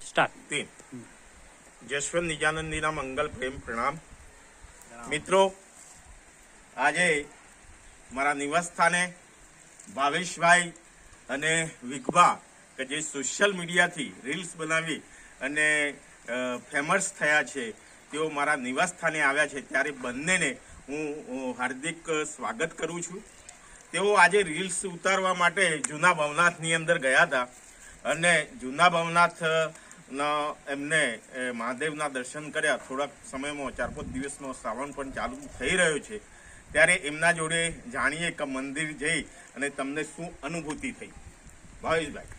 Start 3 Jashwant નિજાનંદીના મંગલ પ્રેમ પ્રણામ। મિત્રો, આજે મારા નિવાસ સ્થાને ભાવેશભાઈ અને વિગભા કે જે સોશિયલ મીડિયાથી રીલ્સ બનાવી અને ફેમસ થયા છે, તેઓ મારા નિવાસ સ્થાને આવ્યા છે, ત્યારે બંનેને હું હાર્દિક સ્વાગત કરું છું। તેઓ આજે રીલ્સ ઉતારવા માટે જૂના ભવનાથની અંદર ગયા હતા અને જૂના ભવનાથ એમને મહાદેવના દર્શન કર્યા। થોડાક સમયમાં 4-5 દિવસનો શ્રાવણ પણ ચાલુ થઈ રહ્યો છે, ત્યારે એમના જોડે જાણીએ કે મંદિર જઈ અને તમને શું અનુભૂતિ થઈ। ભાવેશભાઈ।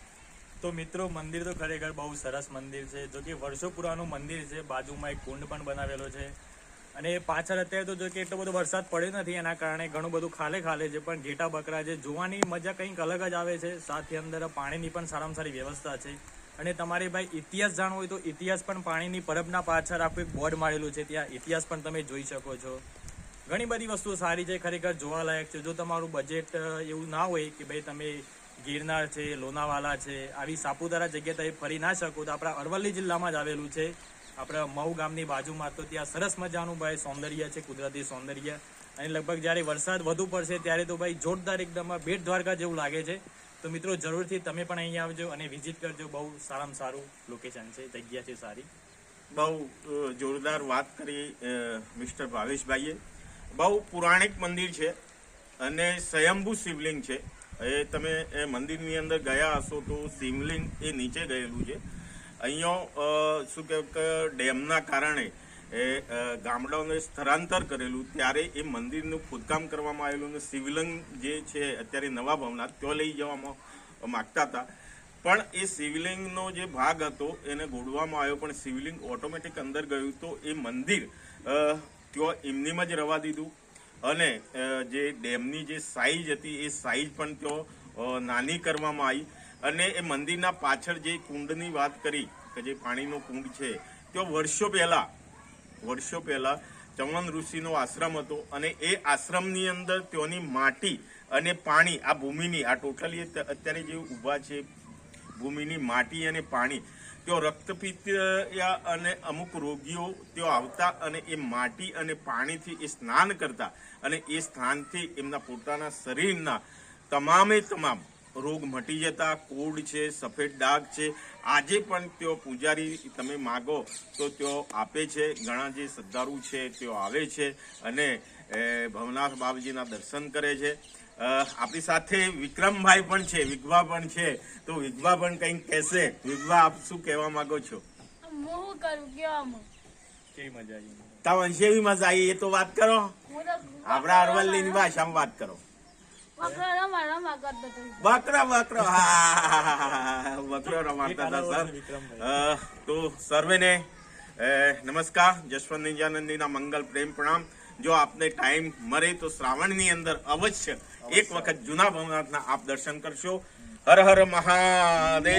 તો મિત્રો, મંદિર તો ખરેખર બહુ સરસ મંદિર છે, જો કે વર્ષો પુરાનું મંદિર છે। બાજુમાં એક કુંડ પણ બનાવેલો છે અને પાછળ અત્યારે તો જો કે એટલો બધો વરસાદ પડ્યો નથી, એના કારણે ઘણું બધું ખાલે છે, પણ ઘેટા બકરા છે, જોવાની મજા કંઈક અલગ જ આવે છે। સાથે અંદર પાણીની પણ સારામાં સારી વ્યવસ્થા છે અને તમારે ભાઈ ઇતિહાસ જાણવો હોય તો ઇતિહાસ પણ પાણીની પરબના પાછળ આખું એક બોર્ડ મારેલું છે, ત્યાં ઇતિહાસ પણ તમે જોઈ શકો છો। ઘણી બધી વસ્તુઓ સારી છે, ખરેખર જોવાલાયક છે। જો તમારું બજેટ એવું ના હોય કે ભાઈ તમે ગિરનાર છે, લોનાવાલા છે, આવી સાપુતારા જગ્યાએ તમે ફરી ના શકો, તો આપણા અરવલ્લી જિલ્લામાં જ આવેલું છે, આપણા મહુ ગામની બાજુમાં। તો ત્યાં સરસ મજાનું ભાઈ સૌંદર્ય છે, કુદરતી સૌંદર્ય, અને લગભગ જ્યારે વરસાદ વધુ પડશે ત્યારે તો ભાઈ જોરદાર એકદમ બેટ દ્વારકા જેવું લાગે છે। તો મિત્રો, જરૂરથી તમે પણ અહીંયા આવજો અને વિઝિટ કરજો, બહુ સારામાં સારું લોકેશન છે, જગ્યા છે સારી। બહુ જોરદાર વાત કરી મિસ્ટર ભાવેશભાઈએ। બહુ પૌરાણિક મંદિર છે અને સ્વયંભૂ શિવલિંગ છે। એ તમે એ મંદિરની અંદર ગયા હશો તો શિવલિંગ એ નીચે ગયેલું છે। અહીંયા શું કહેવાય કે ડેમના કારણે એ ગામડાઓને સ્થળાંતર કરેલું, ત્યારે એ મંદિરનું ખોદકામ કરવામાં આવેલું અને શિવલિંગ જે છે અત્યારે નવા ભવનાથ ત્યાં લઈ જવામાં માગતા હતા, પણ એ શિવલિંગનો જે ભાગ હતો એને ગોળવામાં આવ્યો, પણ શિવલિંગ ઓટોમેટિક અંદર ગયું, તો એ મંદિર ત્યાં એમનીમાં જ રવા દીધું અને જે ડેમની જે સાઈઝ હતી એ સાઈઝ પણ ત્યાં નાની કરવામાં આવી। અને એ મંદિરના પાછળ જે કુંડની વાત કરી કે જે પાણીનો કુંડ છે, ત્યાં વર્ષો પહેલા ચમન ઋષિનો આશ્રમ હતો અને એ આશ્રમની અંદર ત્યાંની માટી અને પાણી, આ ભૂમિની, આ ટોટલી અત્યારે જે ઊભા છે ભૂમિની માટી અને પાણી, ત્યાં રક્તપિત્ત અને અમુક રોગીઓ ત્યાં આવતા અને એ માટી અને પાણીથી એ સ્નાન કરતા અને એ સ્નાનથી એમના પોતાના શરીરના તમામે તમામ રોગ મટી જતા। કોડ છે, સફેદ ડાઘ છે, આજે પણ તેઓ પૂજારી તમે માગો તો તેઓ આપે છે। ઘણા જે શ્રદ્ધાળુ છે તેઓ આવે છે અને ભવનાથ બાબાજીના દર્શન કરે છે। આપણી સાથે વિક્રમભાઈ પણ છે, વિગભા પણ છે, તો વિગભા પણ કંઈક કહેશે। વિગભા, આપ શું કહેવા માંગો છો? કેવી મજા આવી? તમને એવી મજા આવી એ તો વાત કરો, આપણા અરવલ્લીની ભાષામાં વાત કરો। બકરો હા, બકરો રમાડતા હતા સર। તો સર્વેને નમસ્કાર, જશવંત નિજાનંદીના મંગલ પ્રેમ પ્રણામ। જો આપને ટાઈમ મળે તો શ્રાવણની અંદર અવશ્ય એક વખત જૂના ભવનાથના આપ દર્શન કરશો। હર હર મહાદેવ।